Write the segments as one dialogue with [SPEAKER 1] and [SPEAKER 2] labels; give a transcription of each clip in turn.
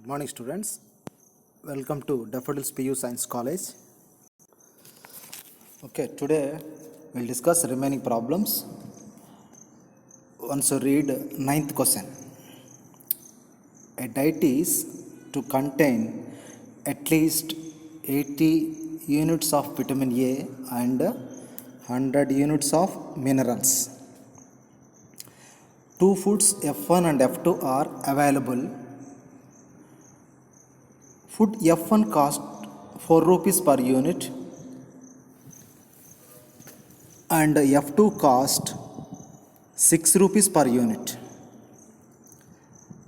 [SPEAKER 1] Good morning, students. Welcome to Daffodils PU Science College. Okay, today we'll discuss remaining problems. Once you read ninth question. A diet is to contain at least 80 units of vitamin A and 100 units of minerals. Two foods F1 and F2 are available. Food F1 cost 4 rupees per unit and F2 cost 6 rupees per unit.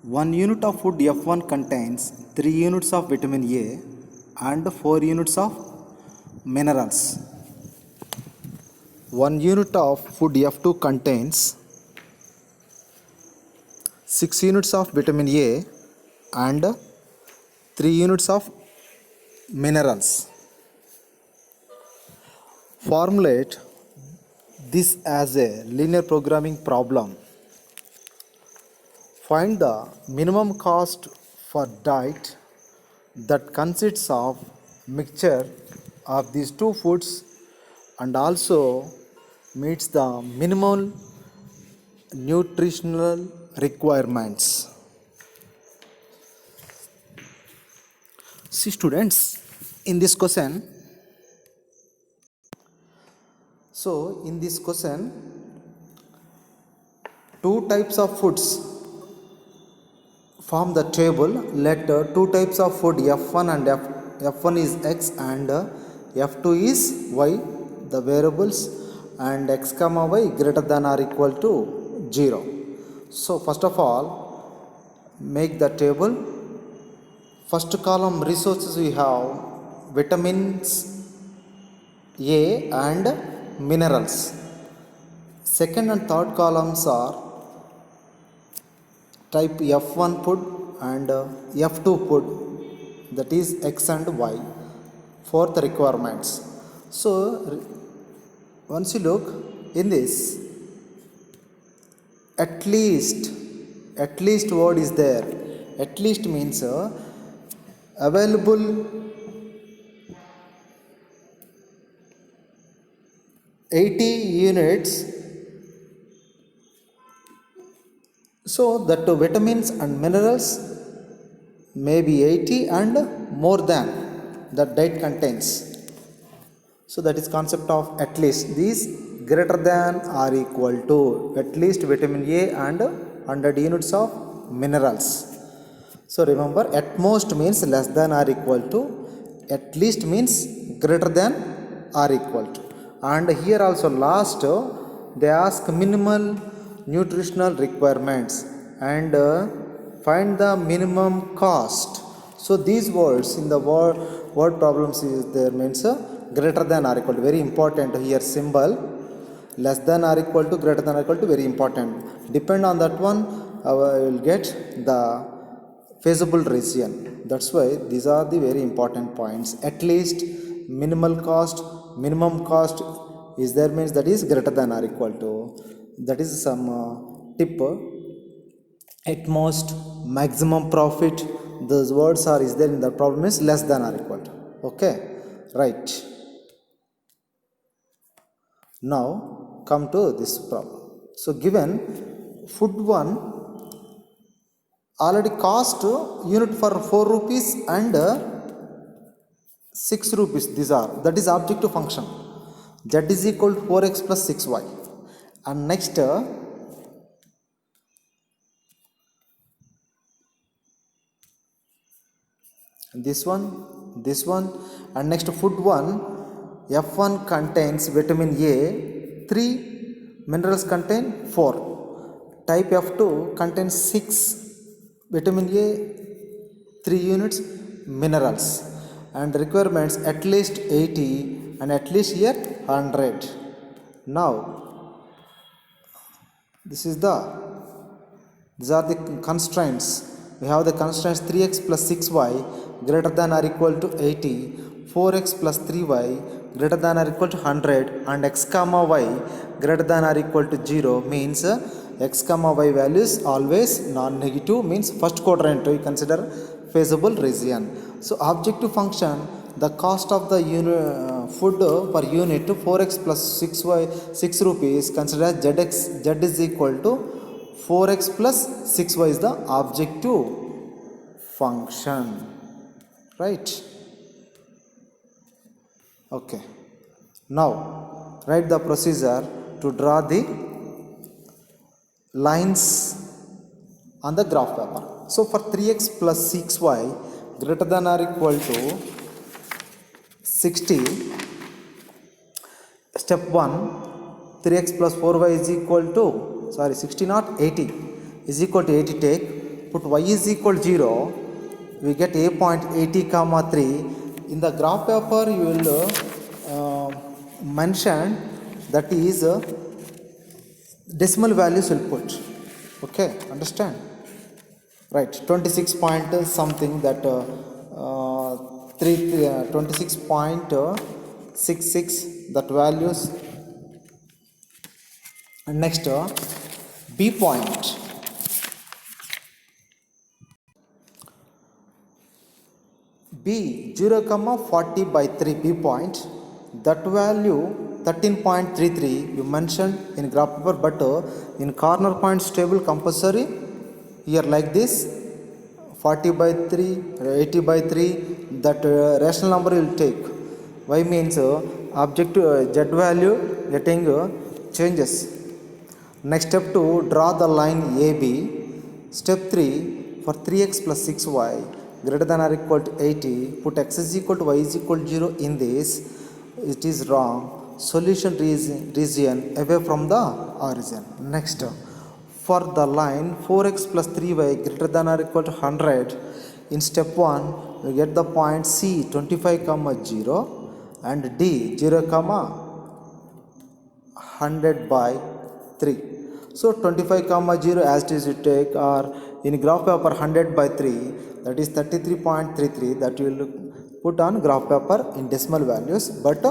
[SPEAKER 1] 1 unit of food F1 contains 3 units of vitamin A and 4 units of minerals. 1 unit of food F2 contains 6 units of vitamin A and 3 units of minerals. Formulate this as a linear programming problem. Find the minimum cost for diet that consists of mixture of these two foods and also meets the minimal nutritional requirements. See students, in this question, two types of foods form the table. Let two types of food F1 and F1 is X and F2 is Y, the variables, and X comma Y greater than or equal to 0. So first of all, make the table. First column resources we have vitamins A and minerals. Second and third columns are type F1 food and F2 food, that is X and Y, for the requirements. So once you look in this, at least word is there. At least means available 80 units, so that vitamins and minerals may be 80 and more than that diet contains. So that is concept of at least. These greater than or equal to at least vitamin A and 100 units of minerals. So remember, at most means less than or equal to, at least means greater than or equal to. And here also last they ask minimal nutritional requirements and find the minimum cost. So these words in the word problems is there means greater than or equal to, very important here symbol. Less than or equal to, greater than or equal to, very important. Depend on that one, I will get the feasible region. That's why these are the very important points. At least, minimum cost is there means that is greater than or equal to. That is some tip. At most, maximum profit, those words are is there in the problem is less than or equal to. Okay, right. Now come to this problem. So given food 1 already cost unit for 4 rupees and 6 rupees. These are, that is objective function. Z is equal to 4x plus 6y. And next this one, and next food 1 F1 contains vitamin A 3, minerals contain 4. Type F2 contains 6 vitamin A, 3 units minerals, and requirements at least 80 and at least here 100. Now these are the constraints. We have the constraints 3x plus 6y greater than or equal to 80, 4x plus 3y greater than or equal to 100, and x comma y greater than or equal to 0 means x comma y values always non-negative, means first quadrant. We consider feasible region. So objective function, the cost of the food per unit 4x plus 6 rupees, consider z is equal to 4x plus 6y is the objective function, right? Okay, now write the procedure to draw the lines on the graph paper. So for 3x plus 6y greater than or equal to 60, step 1, 3x plus 4y is equal to 60 not 80 is equal to 80. Take, put y is equal to 0, we get a point 80 comma 3. In the graph paper you will mention that is decimal values will put. Okay, understand? Right, 26 point something that 26.66 that values. And next B point, B 0 comma 40 by 3 B point, that value 13.33 you mentioned in graph paper, but in corner points table compulsory here like this 40 by 3 80 by 3 that rational number will take. Y means objective z value getting changes. Next step to draw the line AB. Step 3, for 3x plus 6y greater than or equal to 80, put x is equal to y is equal to 0 in this. It is wrong. Solution region away from the origin. Next, for the line 4x plus 3y greater than or equal to 100, in step 1 we get the point C 25 comma 0 and D 0 comma 100 by 3. So 25 comma 0 as it is you take, or in graph paper 100 by 3, that is 33.33, that you will put on graph paper in decimal values, but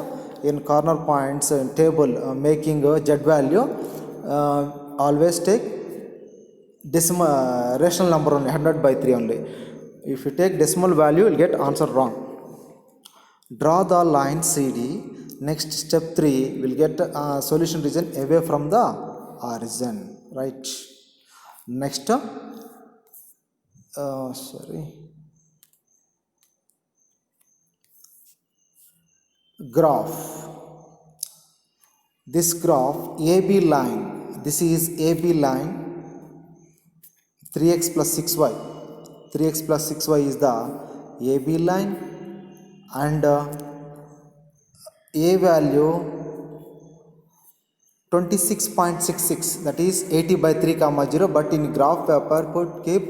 [SPEAKER 1] in corner points in table making z value always take decimal rational number only, 100 by 3 only. If you take decimal value you will get answer wrong. Draw the line CD. Next step 3 will get solution region away from the origin, right? Next graph. This graph AB line, this is AB line 3x plus 6y, 3x plus 6y is the AB line, and A value 26.66, that is 80 by 3 comma 0, but in graph paper put keep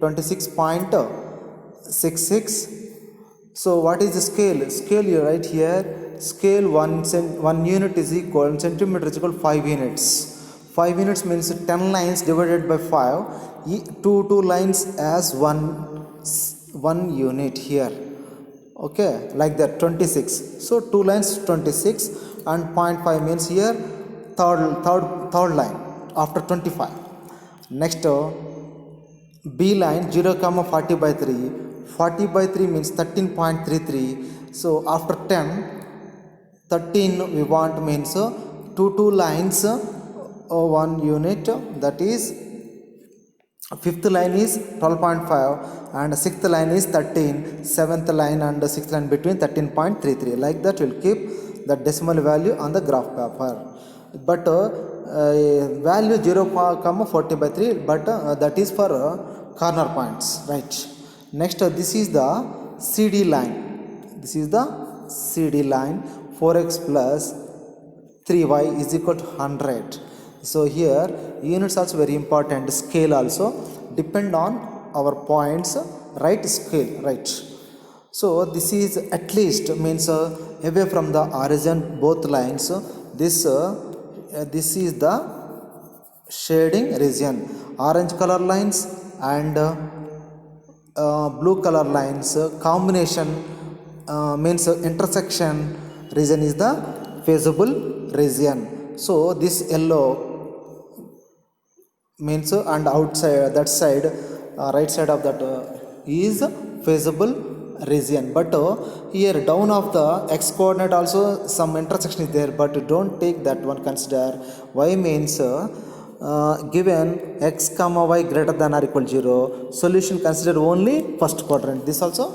[SPEAKER 1] 26.66. So what is the scale? Scale you write here, scale 1 unit is equal, centimeter is equal 5 units. 5 units means 10 lines divided by 5, two lines as one unit here. Okay, like that 26. So 2 lines 26 and 0.5 means here third line after 25. Next B line 0 comma 40 by 3. 40 by 3 means 13.33. So after 10, 13 we want means two lines 1 unit, that is fifth line is 12.5 and sixth line is 13, seventh line and sixth line between 13.33. Like that we'll keep the decimal value on the graph paper, but value 0 comma 40 by 3, but that is for corner points, right? Next this is the CD line. This is the CD line 4x plus 3y is equal to 100. So here units also very important, scale also depend on our points, right? Scale, right? So this is at least means away from the origin both lines. This is the shading region. Orange color lines and blue color lines combination means intersection region is the feasible region. So this yellow means and outside that side right side of that is feasible region. But here down of the x coordinate also some intersection is there, but don't take that one, consider y means given x comma y greater than or equal 0, solution consider only first quadrant. This also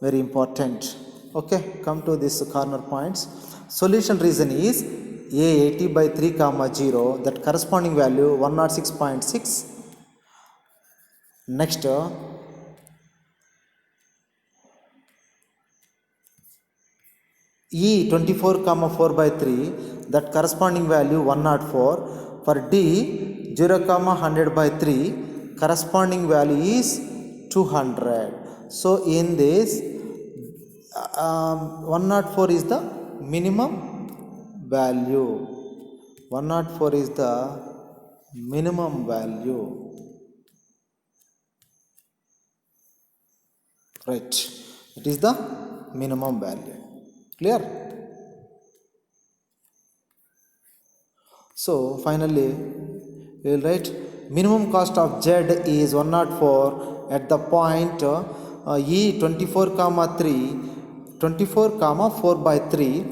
[SPEAKER 1] very important. Okay, come to this corner points. Solution region is a 80 by 3 comma 0, that corresponding value 106.6. Next E 24 comma 4 by 3, that corresponding value 104. For D 0 comma 100 by 3, corresponding value is 200. So in this 104 is the minimum value. 104 is the minimum value. Right, it is the minimum value. Clear? So finally we will write minimum cost of Z is 104 at the point E 24 comma 3, 24 comma 4 by 3.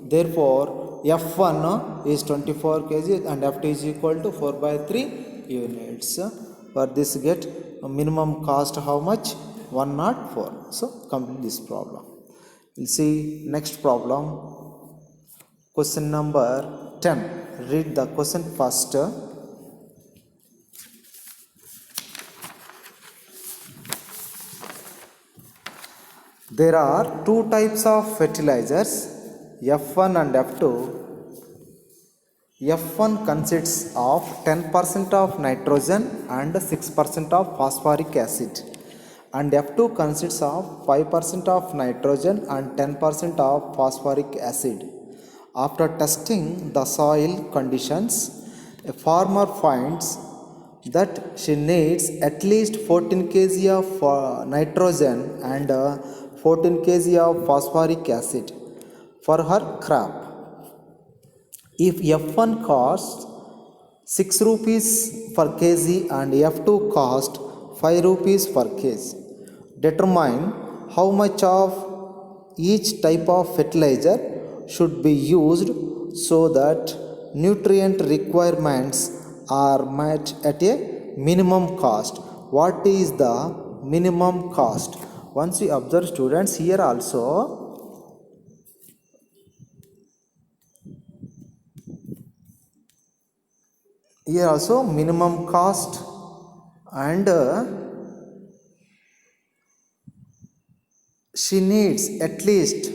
[SPEAKER 1] Therefore F1 is 24 kg and F2 is equal to 4 by 3 units. For this get a minimum cost how much? 104. So complete this problem. We'll see next problem. Question number 10. Read the question first. There are two types of fertilizers, F1 and F2. F1 consists of 10% of nitrogen and 6% of phosphoric acid, and F2 consists of 5% of nitrogen and 10% of phosphoric acid. After testing the soil conditions, a farmer finds that she needs at least 14 kg of nitrogen and 14 kg of phosphoric acid for her crop. If F1 costs 6 rupees per kg and F2 cost 5 rupees per kg, determine how much of each type of fertilizer should be used so that nutrient requirements are met at a minimum cost. What is the minimum cost? Once we observe students, here also minimum cost, and she needs at least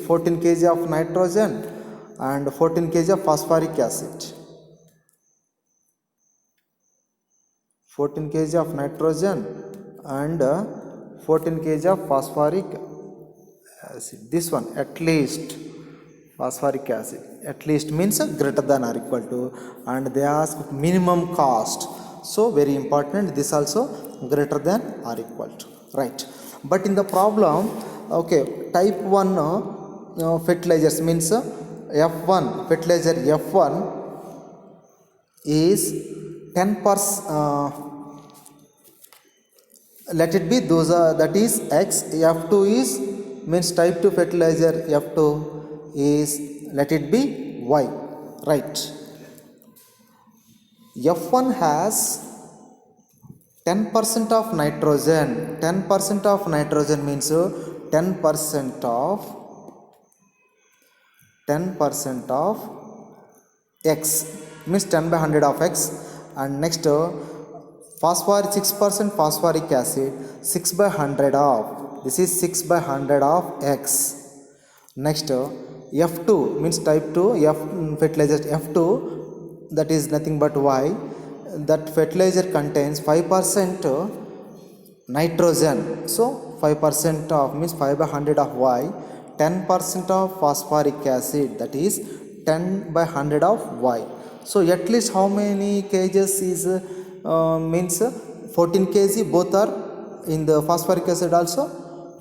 [SPEAKER 1] 14 kg of nitrogen and 14 kg of phosphoric acid. 14 kg of nitrogen and 14 kg of phosphoric acid. This one, at least phosphoric acid, at least means greater than or equal to, and they ask minimum cost. So very important, this also greater than or equal to, right? But in the problem, okay, type 1 fertilizers means F1 fertilizer, F1 is 10%, let it be those are, that is X. F2 is means type 2 fertilizer, F2 is, let it be Y, right? F1 has 10% of nitrogen. 10% of nitrogen means 10% of X means 10 by 100 of X, and next phosphoric 6% phosphoric acid, 6 by 100 of, this is 6 by 100 of X. Next F2 means type 2 F fertilizer, F2 that is nothing but Y. That fertilizer contains 5% nitrogen, so 5% of means 5 by 100 of Y, 10% of phosphoric acid, that is 10 by 100 of Y. So at least how many kgs is means 14 kg, both are in the phosphoric acid also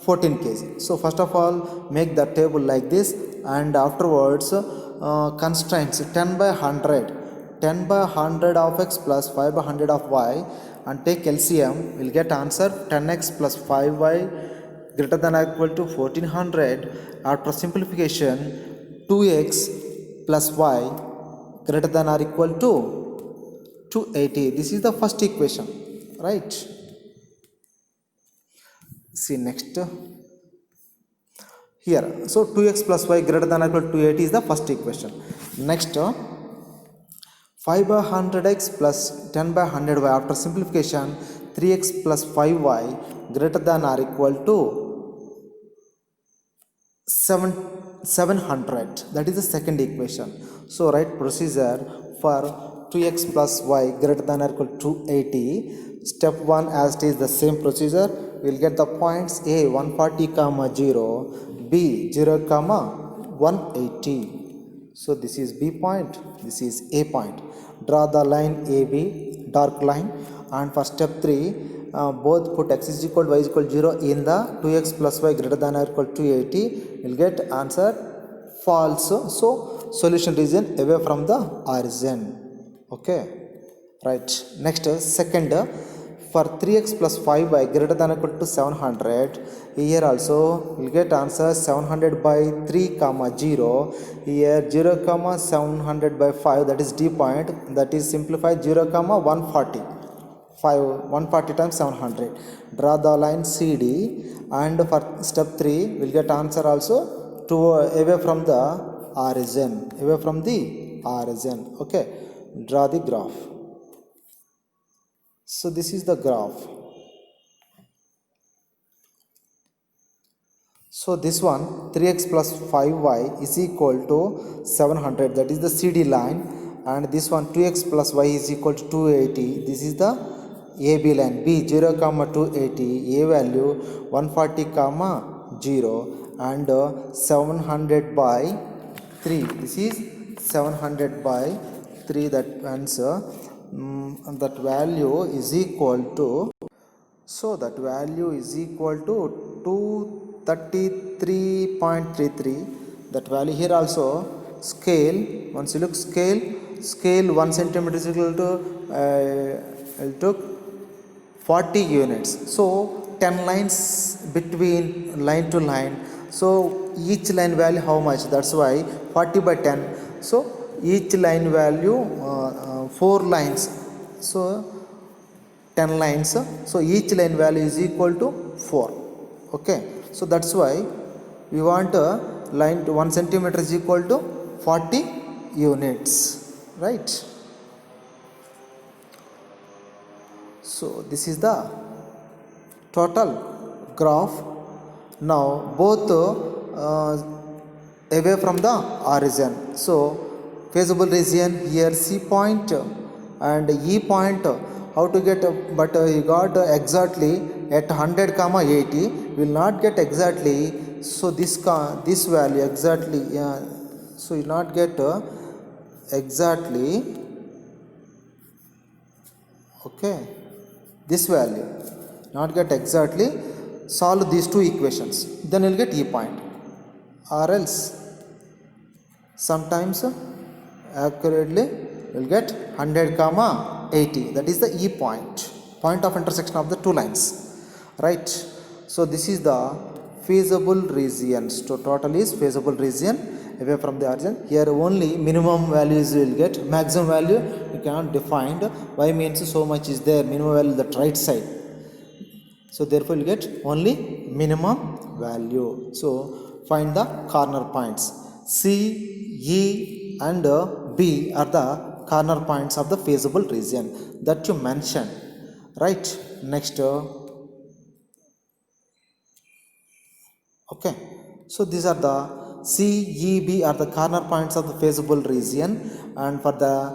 [SPEAKER 1] 14 kg. So first of all make the table like this, and afterwards constraints 10 by 100 of X plus 5 by 100 of Y, and take LCM, we'll get answer 10x plus 5y greater than or equal to 1400. After simplification, 2x plus y greater than or equal to 280. This is the first equation, right? See next here. So 2x plus y greater than or equal to 280 is the first equation. Next 5 by 100x plus 10 by 100y. After simplification, 3x plus 5y greater than or equal to 700. That is the second equation. So write procedure for 2x plus y greater than or equal to 280. Step 1 as it is the same procedure. We will get the points A 140 comma 0, B 0 comma 180. So this is B point, this is A point. Draw the line AB, dark line, and for step 3 both put x is equal to y is equal to 0 in the 2x plus y greater than or equal to 280. We'll get answer false. So solution region away from the origin. Okay, right. Next second, for 3x plus 5y greater than or equal to 700, here also we'll get answer 700 by 3 comma 0. Here 0 comma 700 by 5, that is D point, that is simplified 0 comma 140. 140 times 700. Draw the line CD, and for step 3 we'll get answer also to away from the origin, away from the origin. Okay, draw the graph. So this is the graph. So this one 3x plus 5y is equal to 700, that is the CD line, and this one 2x plus y is equal to 280. This is the AB line. B 0 comma 280, A value 140 comma 0, and 700 by 3. This is 700 by 3. That answer that value is equal to, so that value is equal to 233.33. that value here also scale, once you look scale 1 centimeter is equal to it took 40 units. So 10 lines between line to line, so each line value how much, that's why 40 by 10. So each line value 4 lines, so 10 lines, so each line value is equal to 4. Okay, so that's why we want a line to 1 centimeter is equal to 40 units, right? So this is the total graph. Now both away from the origin. So feasible region here C point and E point, how to get, but you got exactly at 100 comma 80, will not get exactly. So this value exactly, so you not get exactly, okay, this value not get exactly. Solve these two equations, then you'll get E point, or else sometimes accurately you'll get 100 comma 80, that is the E point, point of intersection of the two lines, right? So this is the feasible region. So total is feasible region away from the origin. Here only minimum values you will get, maximum value you cannot define. Y means so much is there, minimum value that right side, so therefore you get only minimum value. So find the corner points. C, E and B are the corner points of the feasible region that you mentioned, right? Next okay, so these are the C, E, B are the corner points of the feasible region, and for the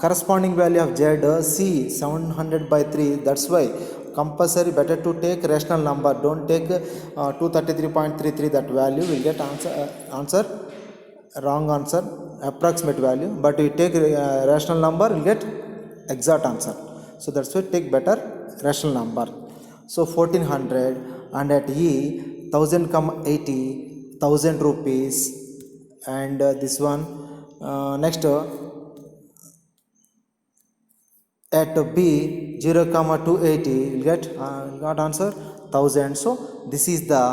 [SPEAKER 1] corresponding value of Z, C 700 by 3, that's why compulsory better to take rational number, don't take 233.33, that value will get answer wrong answer, approximate value, but you take rational number will get exact answer. So that's why take better rational number. So 1400, and at E 1000 come 80, 1000 rupees, and this one next at B 0 comma 280 you'll get got answer 1000. So this is the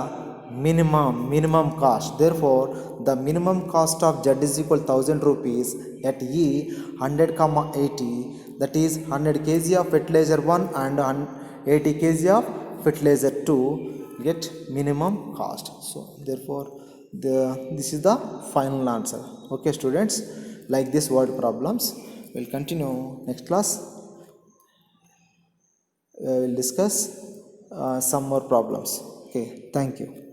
[SPEAKER 1] minimum cost. Therefore the minimum cost of Z is equal 1000 rupees at E 100 comma 80, that is 100 kg of fertilizer 1 and 80 kg of fertilizer 2 get minimum cost. So therefore this is the final answer. Okay students, like this word problems we'll continue next class. We'll discuss some more problems. Okay, thank you.